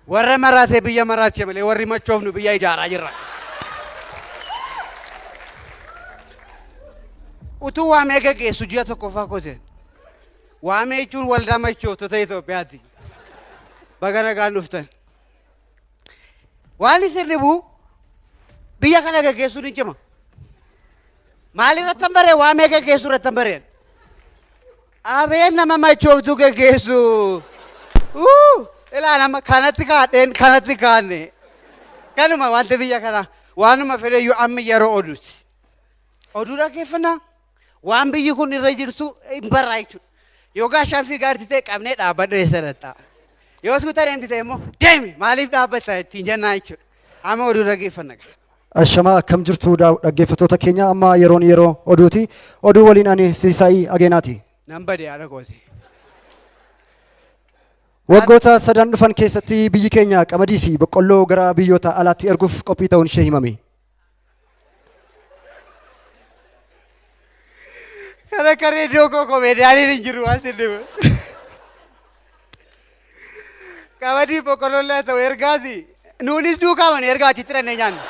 warra maraatee biyya maraache malee warri machoofnu biyya ijaaraa jirra. Utuu waamee gaggeessu ji'a tokkoffaa kote. Waamee jechuun waldaa machooftota Itoophiyaati. Baga nagaan dhuftan. Waan isin dhibu biyya kana gaggeessuun hin cima. Maalirratti hin baree waamee gaggeessuu irratti hin bareen. Abeen nama machooftu gaggeessu. Ilaa nama kanatti kaadheen kanatti kaanne. Kanuma wanti biyya kana waanuma fedhayyuu amma yeroo oduuti. Oduu dhaggeeffannaa waan biyyi kun irra jirtu hin barraa jechuudha. Yookaan shanfii gaartii ta'e qabnee dhaabbadhu eessarratti. Yoo suuta deemti ta'e immoo deemi maaliif dhaabbatta ittiin jennaa jechuudha. Amma oduu dhaggeeffanna. Ashamaa akkam jirtu dhaggeeffattoota keenya amma yeroo oduuti. Oduu waliin ani Siisaayii Ageenaati. Nan badee haadha kooti. Waggoota sadan dhufan keessatti biyyi keenya qamadii fi boqqolloo gara biyyoota alaatti erguuf qophii ta'uun ishee himame. Kana karee dookoo komeediyaaniin hin jiru waan sinnimu. Qamadii boqqolloo ta'u ergaati. Nuunis duukaaman ergaa achitti dhannee nyaanna.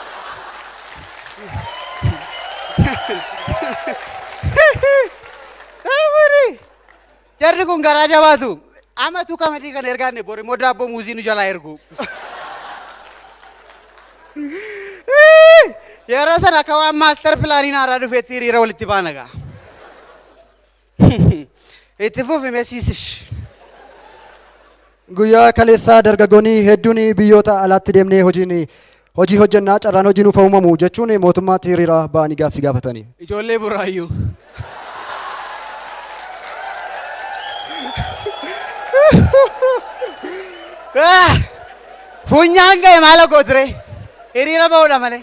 Jarri kun garaa jabaatu. Amatu qamadii kan ergaanne bori immoo daabboo muuzii nu jalaa ergu. Yeroo sana akka waan maaster pilaaniin haaraa dhufeetti hiriira walitti baana gaa. Itti fuufime siisish. Guyyaa kaleessaa dargaggoonni hedduun biyyoota alaatti deemnee hojii hojjennaa carraan hojii nuuf uumamu jechuun mootummaatti hiriira ba'anii gaaffii gaafatanii. Ijoollee buraayyuu. Funyaan ga'e maala gooture hiriira ba'uudha malee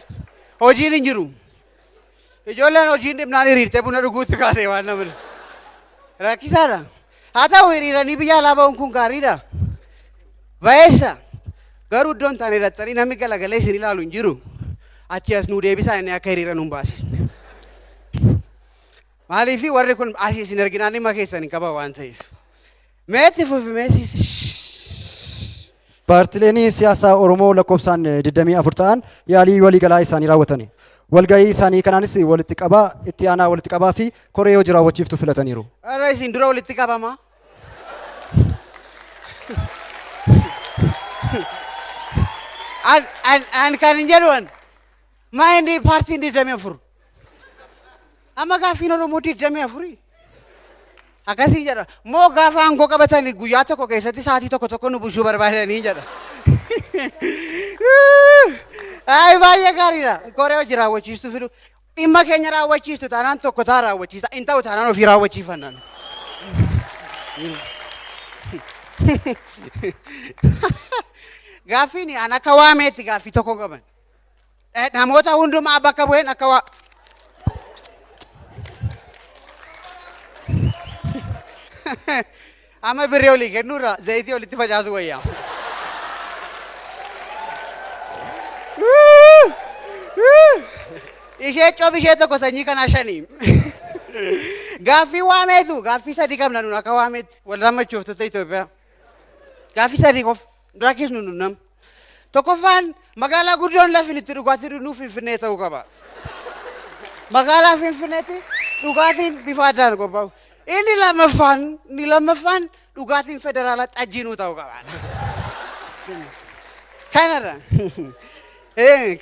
hojiin hin jiru. Ijoolleen hojiin dhibnaan hiriirtee buna dhuguutti kaatee waan namni rakkisaadha. Haa ta'u hiriiranii biyya alaa ba'uun kun gaariidha. Bayeessa garuu iddoon taane hidhattanii namni galagalee isin ilaalu hin jiru. Achi as nuu deebisaa inni akka hiriira nuun baasisne. Maaliifi warri kun asii isin arginaan dhimma keessan hin qaban waan ta'eef. Meetti fufimeessis. Paartileen siyaasaa Oromoo lakkoofsaan 24 ta'an yaalii waliigalaa isaanii raawwatani. Walgahii isaanii kanaanis walitti qabaa, itti aanaa walitti qabaa fi koree hojii raawwachiiftu filataniiru. Arra isin dura walitti qabama. An kan hin jedhuun maa inni paartiin 24. Amma gaaffiin Oromoo 24. Akkasii jedha. Moo gaafa aangoo qabatanii guyyaa tokko keessatti sa'aatii tokko nu bushuu barbaadanii jedha. Ay baay'ee gaariidha. Koree hojii raawwachiistuu fidu. Dhimma keenya raawwachiistu taanaan tokko taa raawwachiisa. Hin ta'u taanaan ofii raawwachiifannan. Gaaffiin an akka waameetti gaaffii tokko qaban. Namoota hundumaa bakka bu'een akka waa. Amma birree olii kennuurra zayitii olitti facaasu wayyaa. Ishee coobishee tokko sanyii kanaa shanii. Gaaffii waameetu gaaffii sadii qabna nun akka waameetti waldaa machooftota Itoophiyaa. Gaaffii sadii qof dura keessu nun nam. Tokkoffaan magaalaa guddoon lafin itti dhugaatii nuuf Finfinnee ta'uu qaba. Magaalaa Finfinneetti dhugaatiin bifa addaan qophaa'u. Inni lammaffaan dhugaatiin federaalaa xajjiinuu ta'uu qaba. Kanarra.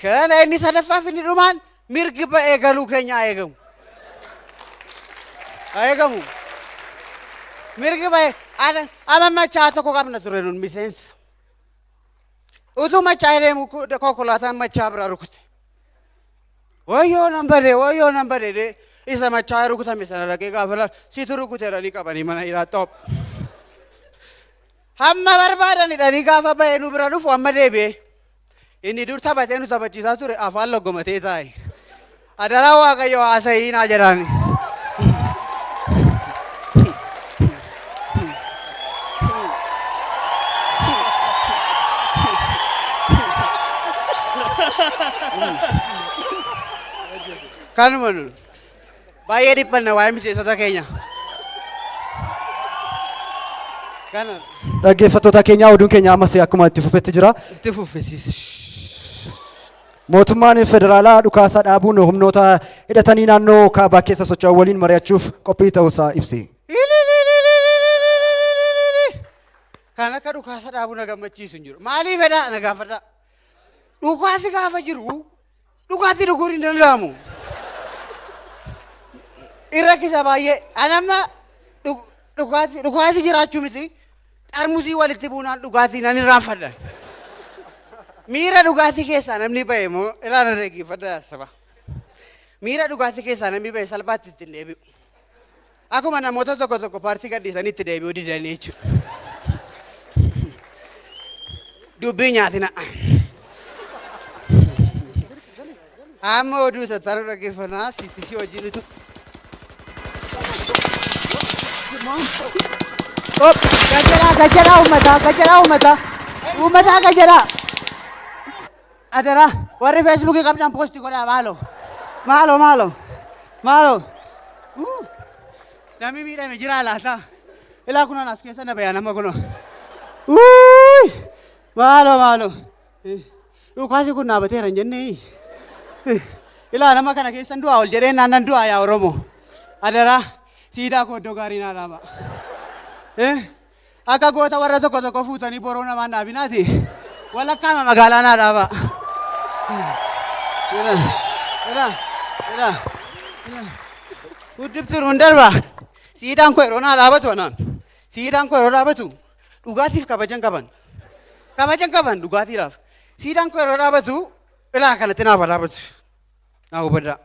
Kana inni sadaffaaf inni dhumaan mirgi ba'ee galuu keenya eegamu. Eegamu. Mirgi ba'ee ama machaa tokko qabna ture nun miseensa. Utuu machaa deemu konkolaataan machaa bira rukute. Wayyoo nan badee isa machaa rukutame sana dhaqee gaafa laal situ rukuteedhanii qabanii mana hidhaa xoob. Hamma barbaadanidhanii gaafa ba'ee nu bira dhufu amma deebi'ee. Inni dur taphatee nu taphachiisaa ture afaan loggomatee taa'e. Adaraa Waaqayyo haasa'ii naa jedhaani. Kanuma nun baay'ee dhiphanna waa'ee miseensota keenya. Kana. Dhaggeeffattoota keenya oduun keenya ammas akkuma itti fufetti jira. Itti fuffisiis. Mootummaan federaalaa dhukaasa dhaabuun humnoota hidhatanii naannoo kaabaa keessa socho'an waliin mari'achuuf qophii ta'uusaa ibsi. Kan akka dhukaasa dhaabuu na gammachiisu hin jiru. Maaliif fedhaa na gaafadha. Dhukaasi gaafa jiru dhugaatti dhuguun hin danda'amu. Irra kisa baay'ee anamma dhukaasi jiraachuu miti. Xarmusii walitti buunaan dhugaatii nan irraanfadha. Miira dhugaatii keessaa namni ba'e moo ilaala dhaggeeffadha saba. Miira dhugaatii keessaa namni ba'e salphaatti ittiin deebi'u. Akkuma namoota tokko paartii gadhiisanii itti deebi'uu didanii jechuudha. Dubbii nyaatina. Amma oduu isa taanu dhaggeeffannaa siisishii wajjinitu. Gajara uummataa gajara. Adara warri feesbuukii qabdan poostii godhaa maalo. Namni miidhame jira laata. Ilaa kunoon as keessa na bayaa nama kunoo. Maalo. Dhukaasi kun dhaabateera hin jennee. Ilaa nama kana keessan du'aa ol jedhee naannan du'aa yaa Oromoo. Adara siidaa koo iddoo gaarii naa dhaaba. Akka goota warra tokko fuutanii boroo namaan dhaabinaati. Walakkaama magaalaa naa dhaaba. Guddibti ruun darba. Siidaan koo yeroo naa dhaabatu anaan. Siidaan koo yeroo dhaabatu dhugaatiif kabajan qaban dhugaatiidhaaf. Siidaan koo yeroo dhaabatu ilaa kanatti naaf dhaabatu. Naa hubadhaa.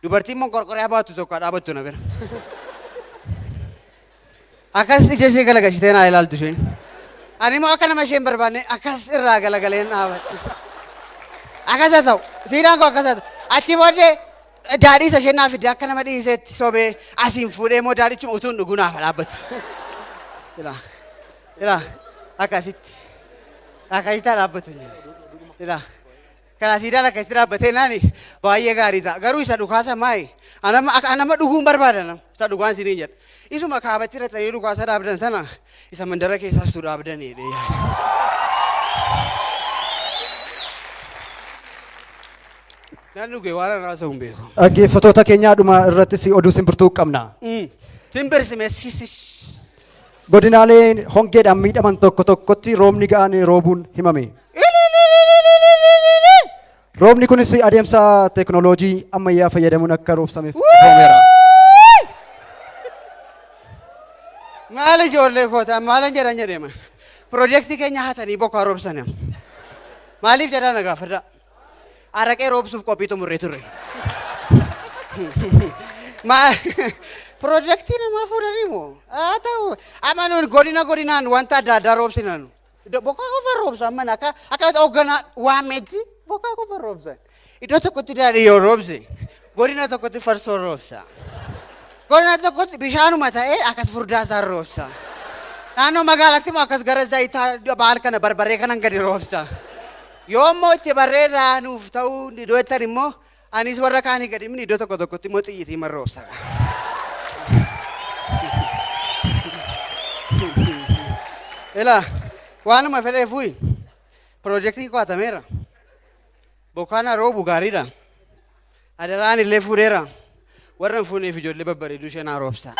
Dubartiin immoo qorqoree baatu tokko dhaabattu na bira. Akkas ija ishee galagalchitee naa ilaaltu isheen. Ani immoo akka nama isheen barbaanne akkas irraa galagaleen dhaabadha. Akkas haa ta'u siidaan koo akkas haa ta'u achi booddee daadhii isa isheen naaf fidde akka nama dhiiseetti sobee asiin fuudhee immoo daadhichuma utuun dhuguu naaf dhaabbatu. Ilaa akkasitti dhaabbatu. Kana siidaan akkasitti dhaabbatee naani baay'ee gaarii ta'a. Garuu isa dhukaasa maayi? Anama dhuguun barbaada isa dhugaan siniin jedha. Isuma kaabatti irratanii dhukaasa dhaabdan sana isa mandara keessaastuu dhaabdanidha yaada. Nan dhugee waan irraa osoo hin beeku. Dhaggeeffattoota keenyaa dhuma irrattis oduu simbirtuu qabna. Simbirsimeessisis. Godinaalee hongeedhaan miidhaman tokkotti roobni ga'aan roobuun himame. Roobni kunis adeemsa teekinooloojii ammayyaa fayyadamuun akka roobsameef ifaameera. Maal ijoollee kootaan maalan jedhan jedheema. Piroojeektii keenya hatanii bokkaa roobsane. Maaliif jedhan na gaafadha. Araqee roobsuuf qophii xumurree turre. Piroojeektii namaa fuudhanii moo? Haa ta'u amanuun godinaan wanta adda addaa roobsinanu. Bokkaa qofa roobsan mana akka hoogganaa waametti bokkaa qofa roobsan. Iddoo tokkotti daadhii yoo roobse godina tokkotti farsoo roobsa. Godina tokkotti bishaanuma ta'ee akkas furdaasaa roobsa. Naannoo magaalaatti immoo akkas gara zayitaa baal kana barbaree kanan gadi roobsa. Yoo immoo itti barreedaa nuuf ta'uu iddootti immoo anis warra kaanii gadi immoo iddoo tokkotti immoo xiyyitii marroobsa. Ilaa waanuma fedhee fuyi piroojeektii qo'atameera. Bokkaana roobu gaariidha. Adaraan illee fuudheera. Warra hin fuuneef ijoollee babbareeduu ishee naa roobsa.